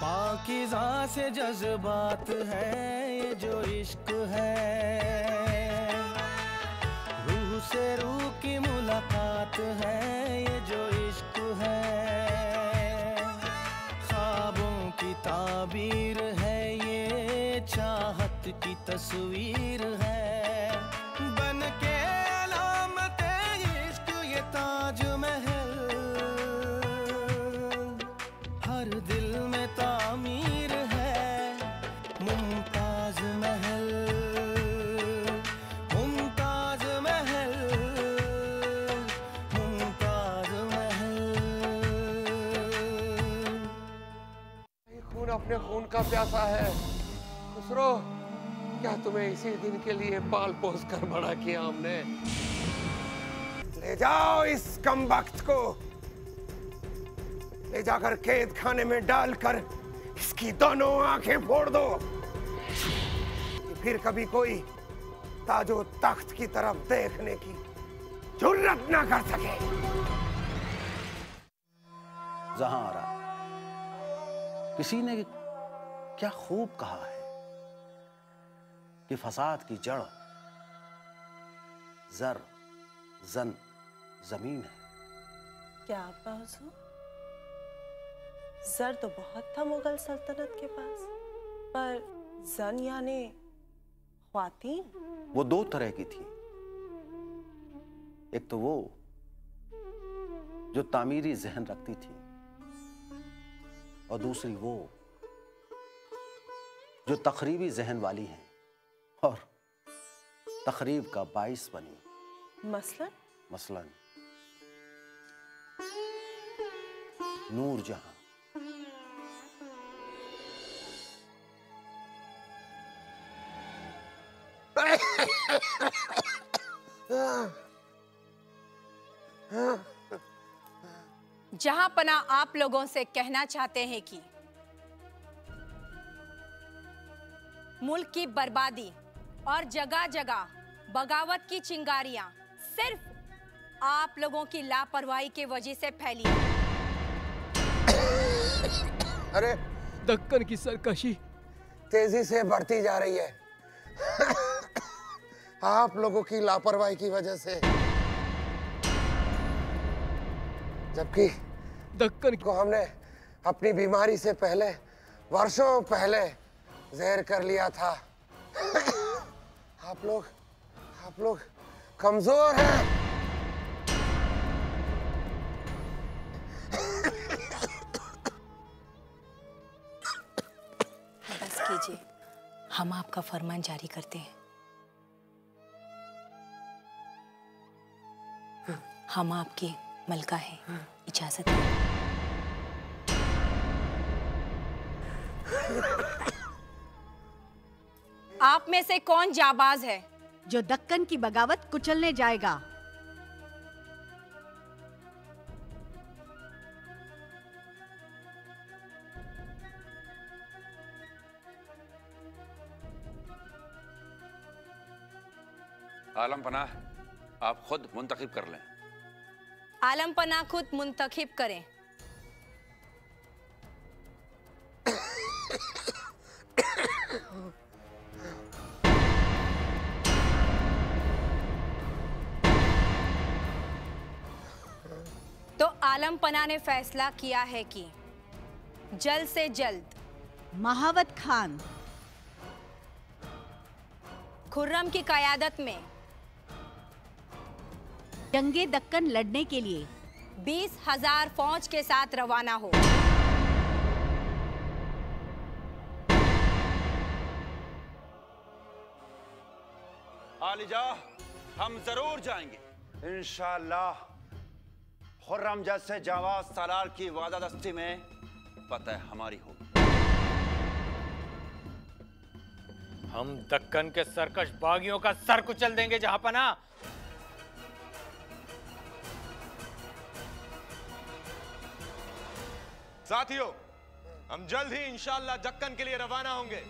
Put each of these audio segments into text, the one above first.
पाकीज़ा से जज्बात है ये जो इश्क है, रूह से रूह की मुलाकात है ये जो इश्क है। ख्वाबों की ताबीर है ये, चाहत की तस्वीर है। बन के अलामत इश्क ये ताजमहल, हर दिल में तामीर है मुमताज महल, मुमताज महल, मुमताज महल। खून अपने खून का प्यासा है। खुसरो, क्या तुम्हें इसी दिन के लिए पाल पोस कर बड़ा किया हमने? ले जाओ इस कमबख्त को, ले जाकर कैद खाने में डालकर इसकी दोनों आंखें फोड़ दो, कि फिर कभी कोई ताजो तख्त की तरफ देखने की जुर्रत ना कर सके। ज़हारा, किसी ने क्या खूब कहा है कि फसाद की जड़ जर जन जमीन है। क्या आप बाजू? जर तो बहुत था मुगल सल्तनत के पास, पर जन यानी ख्वातीन? वो दो तरह की थी। एक तो वो जो तामीरी जहन रखती थी, और दूसरी वो जो तखरीबी जहन वाली हैं और तखरीब का बाइस बनी। मसलन नूर जहां। जहां पना आप लोगों से कहना चाहते हैं कि मुल्क की बर्बादी और जगह जगह बगावत की चिंगारियां सिर्फ आप लोगों की लापरवाही की वजह से फैली है। अरे, दक्कन की सरकशी तेजी से बढ़ती जा रही है आप लोगों की लापरवाही की वजह से, जबकि दक्कन को हमने अपनी बीमारी से पहले, वर्षों पहले जहर कर लिया था। आप लोग कमजोर हैं। बस कीजिए, हम आपका फरमान जारी करते हैं। हम आपके मलका हैं, इजाजत है। आप में से कौन जाबाज है जो दक्कन की बगावत कुचलने जाएगा? आलम पनाह, आप खुद मुंतखिब कर लें। आलम पनाह खुद मुंतखिब करें। तो आलम पनाह ने फैसला किया है कि जल्द से जल्द महावत खान खुर्रम की क़यादत में जंगे दक्कन लड़ने के लिए 20,000 फौज के साथ रवाना हो। आलिजा, हम जरूर जाएंगे इंशाअल्लाह। खुर्रम जैसे जावाज सालार की वादादस्ती में फतह हमारी होगी। हम दक्कन के सरकश बागियों का सर कुचल देंगे जहां पना। साथियों, हम जल्द ही इंशाअल्लाह दक्कन के लिए रवाना होंगे।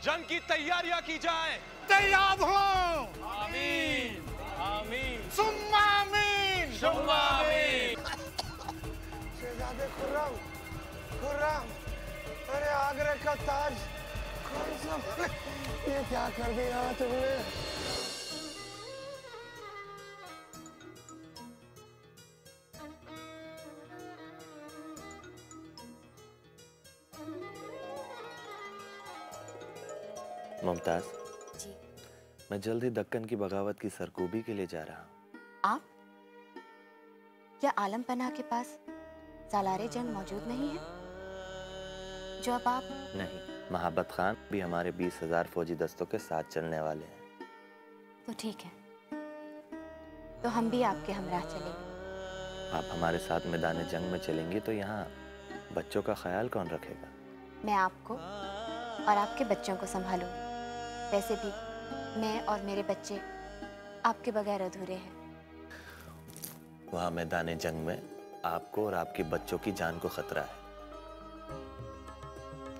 जंग की तैयारियां की जाएं। तैयार हो। आमीन आमीन सुम्मा आमीन शुम्मा आमीन। शहजादे खुर्रम, अरे आगरा का ताज कौन सा? ये क्या कर दिया तुमने? मुमताज जी। मैं जल्द ही दक्कन की बगावत की सरकूबी के लिए जा रहा हूँ। आप? क्या आलम पनाह के पास सालारे जंग मौजूद नहीं है जो अब आप? नहीं, महाबत खान भी हमारे 20,000 फौजी दस्तों के साथ चलने वाले हैं। तो ठीक है, तो हम भी आपके हमराह चलेंगे। आप हमारे साथ मैदान जंग में चलेंगे तो यहाँ बच्चों का ख्याल कौन रखेगा? मैं आपको और आपके बच्चों को संभालूंगी। वैसे भी मैं और मेरे बच्चे आपके बगैर अधूरे हैं। वहाँ मैदान जंग में आपको और आपके बच्चों की जान को खतरा है,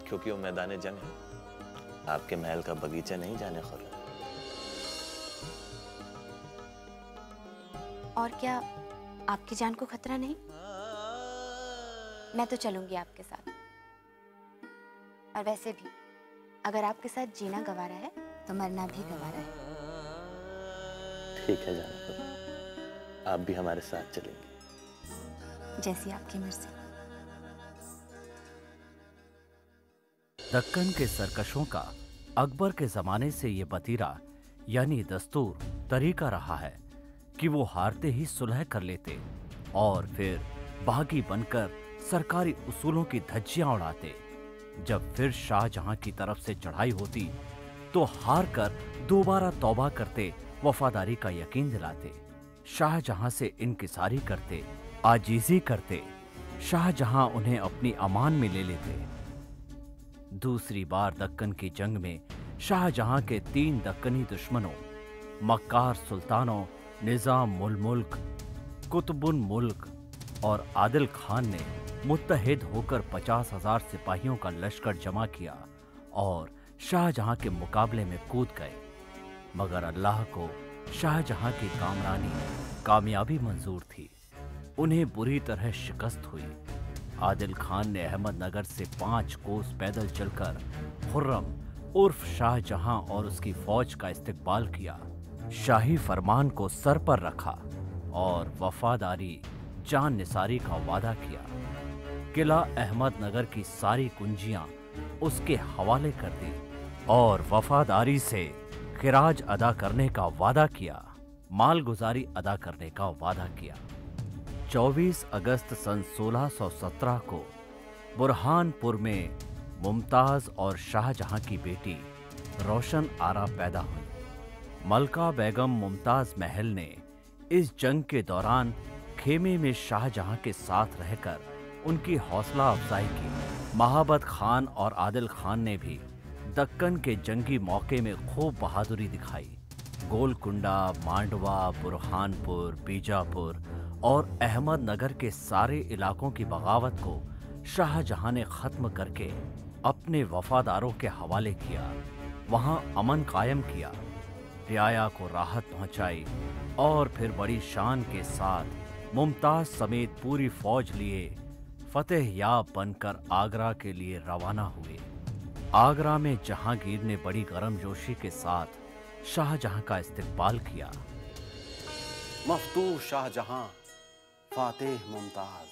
क्योंकि वो मैदान जंग है, आपके महल का बगीचा नहीं जाने खुर्रम। और क्या आपकी जान को खतरा नहीं? मैं तो चलूंगी आपके साथ। और वैसे भी अगर आपके साथ जीना गवारा है तो मरना भी गवारा है। ठीक है जानपुर, आप भी हमारे साथ चलेंगे। जैसी आपकी मर्जी। दक्कन के सरकशों का अकबर के जमाने से ये वतीरा यानी दस्तूर तरीका रहा है कि वो हारते ही सुलह कर लेते और फिर बागी बनकर सरकारी उसूलों की धज्जियां उड़ाते। जब फिर शाहजहां की तरफ से चढ़ाई होती तो हार कर दोबारा तौबा करते, वफादारी का यकीन दिलाते, शाहजहां से इनकिसारी करते, आजीजी करते। शाहजहां उन्हें अपनी अमान में ले लेते। दूसरी बार दक्कन की जंग में शाहजहां के 3 दक्कनी दुश्मनों मक्कार सुल्तानों निजाम उल मुल्क, कुतुबुल मुल्क और आदिल खान ने मुत्तहिद होकर 50,000 सिपाहियों का लश्कर जमा किया और शाहजहां के मुकाबले में कूद गए। मगर अल्लाह को शाहजहां की कामयाबी मंजूर थी। उन्हें बुरी तरह शिकस्त हुई। आदिल खान ने अहमदनगर से 5 कोस पैदल चलकर खुर्रम उर्फ शाहजहां और उसकी फौज का इस्तकबाल किया, शाही फरमान को सर पर रखा और वफादारी जान निसारी का वादा किया। किला अहमदनगर की सारी कुंजियां उसके हवाले कर दी और वफादारी से खिराज अदा करने का वादा किया, मालगुजारी अदा करने का वादा किया। 24 अगस्त सन 1617 को बुरहानपुर में मुमताज और शाहजहां की बेटी रोशन आरा पैदा हुई। मलका बेगम मुमताज महल ने इस जंग के दौरान खेमे में शाहजहां के साथ रहकर उनकी हौसला अफजाई की। महाबत खान और आदिल खान ने भी दक्कन के जंगी मौके में खूब बहादुरी दिखाई। गोलकुंडा, मांडवा, बुरहानपुर, बीजापुर और अहमदनगर के सारे इलाकों की बगावत को शाहजहां ने खत्म करके अपने वफादारों के हवाले किया। वहां अमन कायम किया, रियाया को राहत पहुंचाई और फिर बड़ी शान के साथ मुमताज समेत पूरी फौज लिए फतेह याब बनकर आगरा के लिए रवाना हुए। आगरा में जहांगीर ने बड़ी गर्मजोशी के साथ शाहजहां का इस्तकबाल किया। मफ्तूह शाहजहां, फातेह मुमताज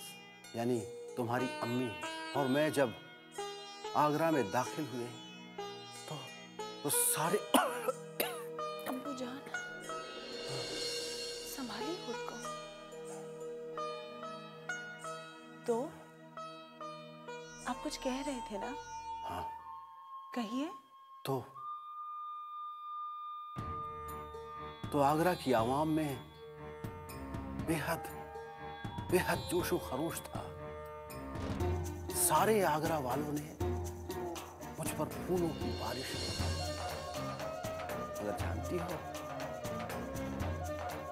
यानी तुम्हारी अम्मी और मैं जब आगरा में दाखिल हुए तो सारे अब्बू जान संभालिए खुद को। तो आप कुछ कह रहे थे ना? हाँ कहिए। तो आगरा की आवाम में बेहद जोशो खरोश था। सारे आगरा वालों ने मुझ पर फूलों की बारिश की। अगर जानती हो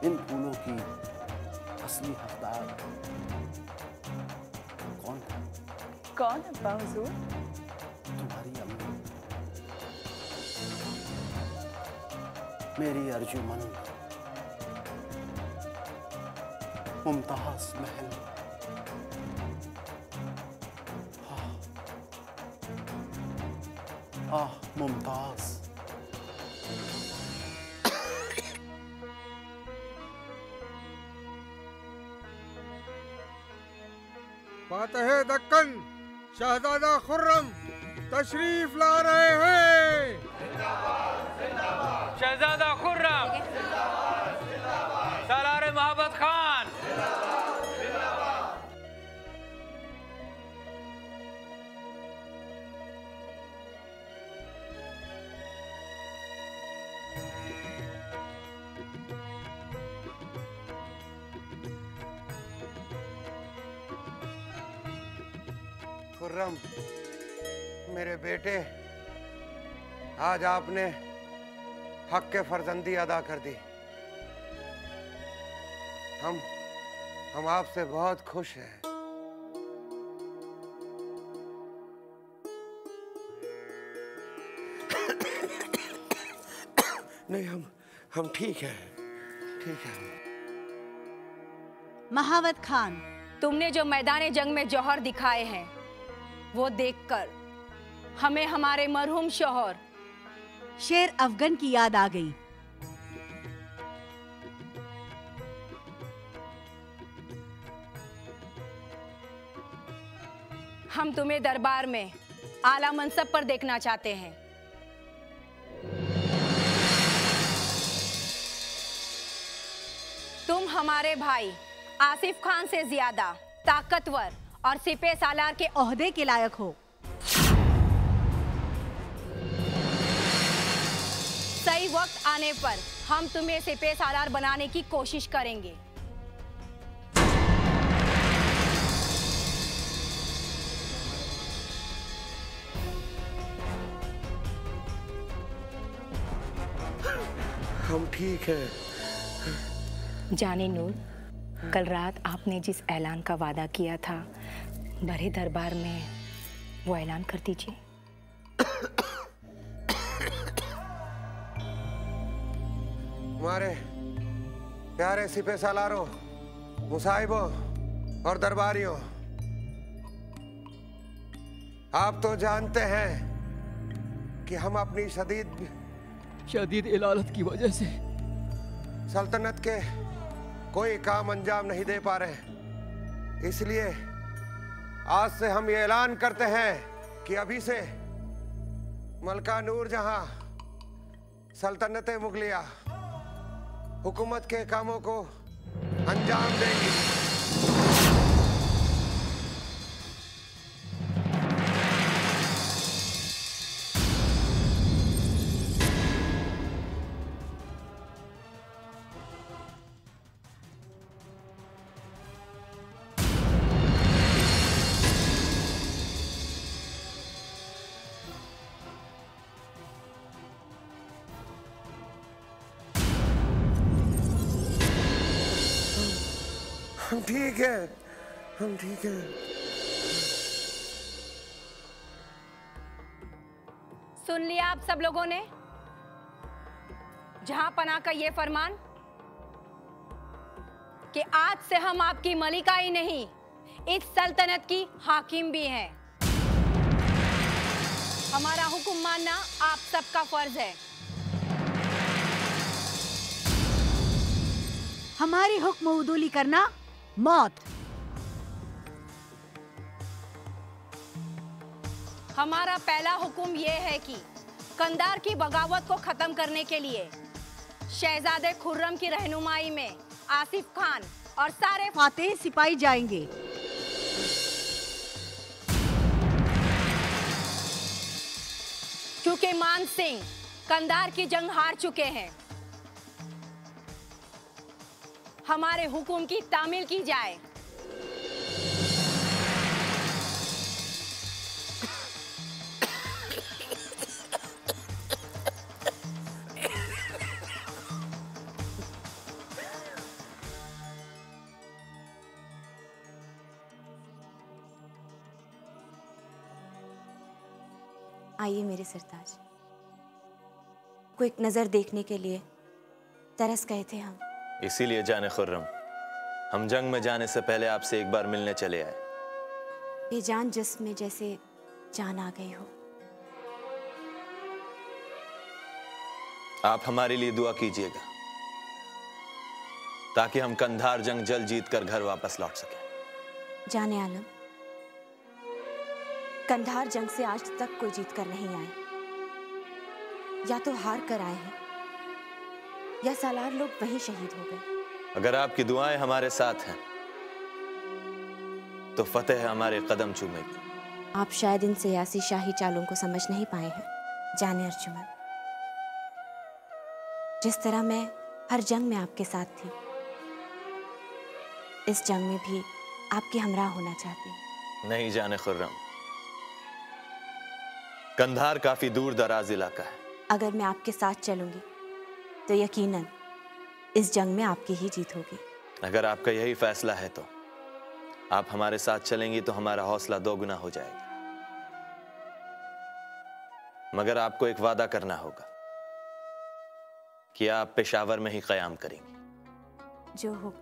इन फूलों की असली हकदार कौन था? कौन अब्बा हुजूर? तुम्हारी अम्मी, मेरी अर्जुमन मुमताज महल। आह मुमताज। फातेह दक्कन शहजादा खुर्रम तशरीफ ला रहे हैं। शहजादा खुर्रम, सालार महाबत खान। खुर्रम, मेरे बेटे, आज आपने हक के फर्जंदी अदा कर दी। हम आपसे बहुत खुश हैं। नहीं, हम ठीक हैं, ठीक है। महावत खान, तुमने जो मैदान जंग में जौहर दिखाए हैं वो देखकर हमें हमारे मरहूम शौहर शेर अफगन की याद आ गई। हम तुम्हें दरबार में आला मनसब पर देखना चाहते हैं। तुम हमारे भाई आसिफ खान से ज्यादा ताकतवर और सिपह सालार के ओहदे के लायक हो। सही वक्त आने पर हम तुम्हें सिपह सालार बनाने की कोशिश करेंगे। हम ठीक हैं। जाने नूर, कल रात आपने जिस ऐलान का वादा किया था बड़े दरबार में, वो ऐलान कर दीजिए। हमारे प्यारे सिपह सालारों, मुसाहिबों और दरबारियों, आप तो जानते हैं कि हम अपनी शदीद इलालत की वजह से सल्तनत के कोई काम अंजाम नहीं दे पा रहे। इसलिए आज से हम ये ऐलान करते हैं कि अभी से मलका नूर जहां सल्तनत मुगलिया हुकूमत के कामों को अंजाम देगी। हम ठीक है, हम ठीक है। सुन लिया आप सब लोगों ने? जहां पनाह का ये फरमान कि आज से हम आपकी मलिका ही नहीं, इस सल्तनत की हाकिम भी हैं। हमारा हुक्म मानना आप सबका फर्ज है। हमारी हुक्म उदूली करना मौत। हमारा पहला हुक्म यह है कि कंधार की बगावत को खत्म करने के लिए शहजादे खुर्रम की रहनुमाई में आसिफ खान और सारे फातेह सिपाही जाएंगे। क्योंकि मान सिंह कंधार की जंग हार चुके हैं, हमारे हुक्म की तामील की जाए। आइए मेरे सरताज, को एक नजर देखने के लिए तरस गए थे हम। इसीलिए जाने खुर्रम, हम जंग में जाने से पहले आपसे एक बार मिलने चले आए। बेजान जिस्म में जैसे जान आ गई हो। आप हमारे लिए दुआ कीजिएगा ताकि हम कंधार जंग जल्द जीत कर घर वापस लौट सकें। जाने आलम, कंधार जंग से आज तक कोई जीत कर नहीं आए। या तो हार कर आए हैं या सालार लोग वहीं शहीद हो गए। अगर आपकी दुआएं हमारे साथ हैं तो फतेह हमारे कदम चूमेगी। आप शायद इन सियासी शाही चालों को समझ नहीं पाए हैं जाने अर्जुमन। जिस तरह मैं हर जंग में आपके साथ थी, इस जंग में भी आपके हमराह होना चाहती हूँ। नहीं जाने खुर्रम, कंधार काफी दूर दराज इलाका है। अगर मैं आपके साथ चलूंगी तो यकीनन इस जंग में आपकी ही जीत होगी। अगर आपका यही फैसला है तो आप हमारे साथ चलेंगी तो हमारा हौसला दोगुना हो जाएगा। मगर आपको एक वादा करना होगा कि आप पेशावर में ही क़याम करेंगी। जो हो।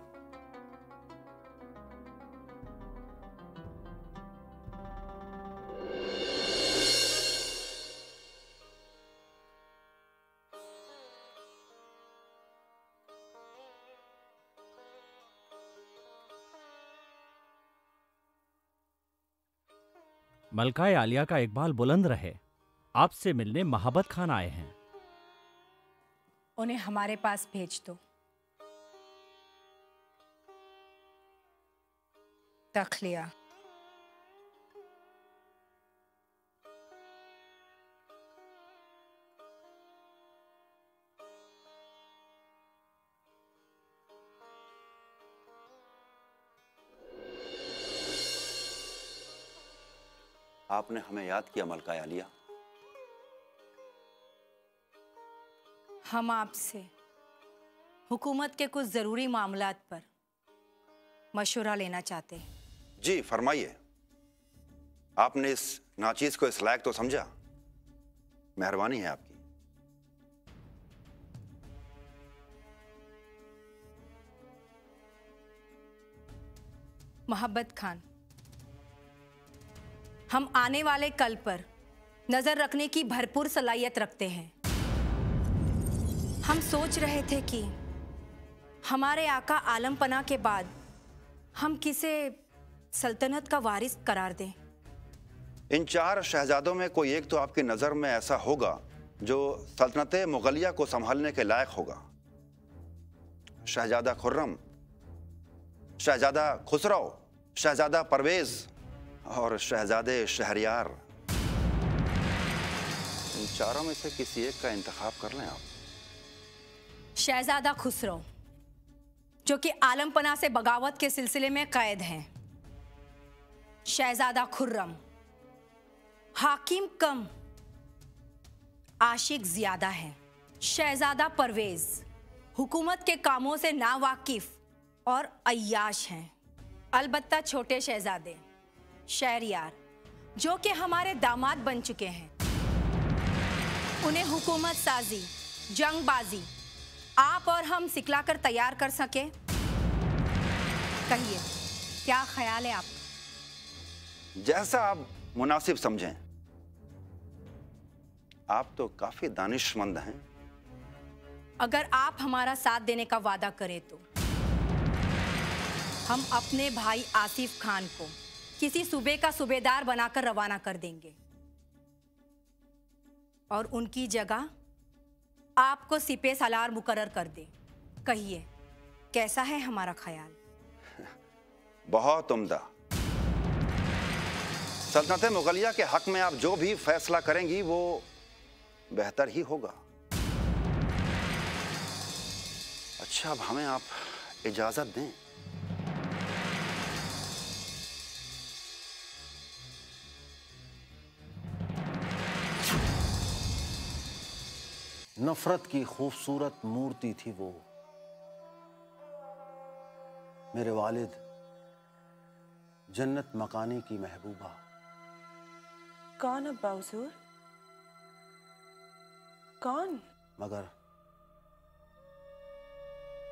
मलकाए आलिया का इकबाल बुलंद रहे। आपसे मिलने महाबत खान आए हैं। उन्हें हमारे पास भेज दो। तखलिया। आपने हमें याद किया मलका आलिया। हम आपसे हुकूमत के कुछ जरूरी मामलात पर मशवरा लेना चाहते हैं। जी फरमाइए। आपने इस नाचीज को इस लायक तो समझा। मेहरबानी है आपकी। मोहब्बत खान, हम आने वाले कल पर नजर रखने की भरपूर सलाहियत रखते हैं। हम सोच रहे थे कि हमारे आका आलम पना के बाद हम किसे सल्तनत का वारिस करार दें। इन 4 शहजादों में कोई एक तो आपकी नजर में ऐसा होगा जो सल्तनत मुगलिया को संभालने के लायक होगा। शहजादा खुर्रम, शहजादा खुसरो, शहजादा परवेज और शहजादे शहरयार। इन 4 में से किसी एक का इंतखाब कर लें आप। शहजादा खुसरो, जो कि आलमपना से बगावत के सिलसिले में कैद हैं। शहजादा खुर्रम, हाकिम कम आशिक ज्यादा है। शहजादा परवेज, हुकूमत के कामों से नावाकिफ और अय्याश हैं। अलबत्ता छोटे शहजादे शहरयार, जो कि हमारे दामाद बन चुके हैं, उन्हें हुकूमत साजी, जंगबाजी आप और हम सिखलाकर तैयार कर सके। कहिए, क्या ख्याल है आपका? जैसा आप मुनासिब समझें। आप तो काफी दानिशमंद हैं। अगर आप हमारा साथ देने का वादा करें तो हम अपने भाई आसिफ खान को किसी सूबे का सूबेदार बनाकर रवाना कर देंगे और उनकी जगह आपको सिपे सालार मुकर्रर कर दे। कहिए, कैसा है हमारा ख्याल? बहुत उम्दा। सल्तनत मुगलिया के हक में आप जो भी फैसला करेंगी वो बेहतर ही होगा। अच्छा, अब हमें आप इजाजत दें। नफरत की खूबसूरत मूर्ति थी वो। मेरे वालिद जन्नत मकानी की महबूबा। कौन अब्बा हुजूर? कौन? मगर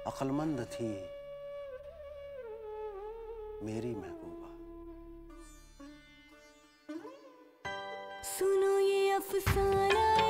अक्लमंद थी मेरी महबूबा। सुनो ये अफसाना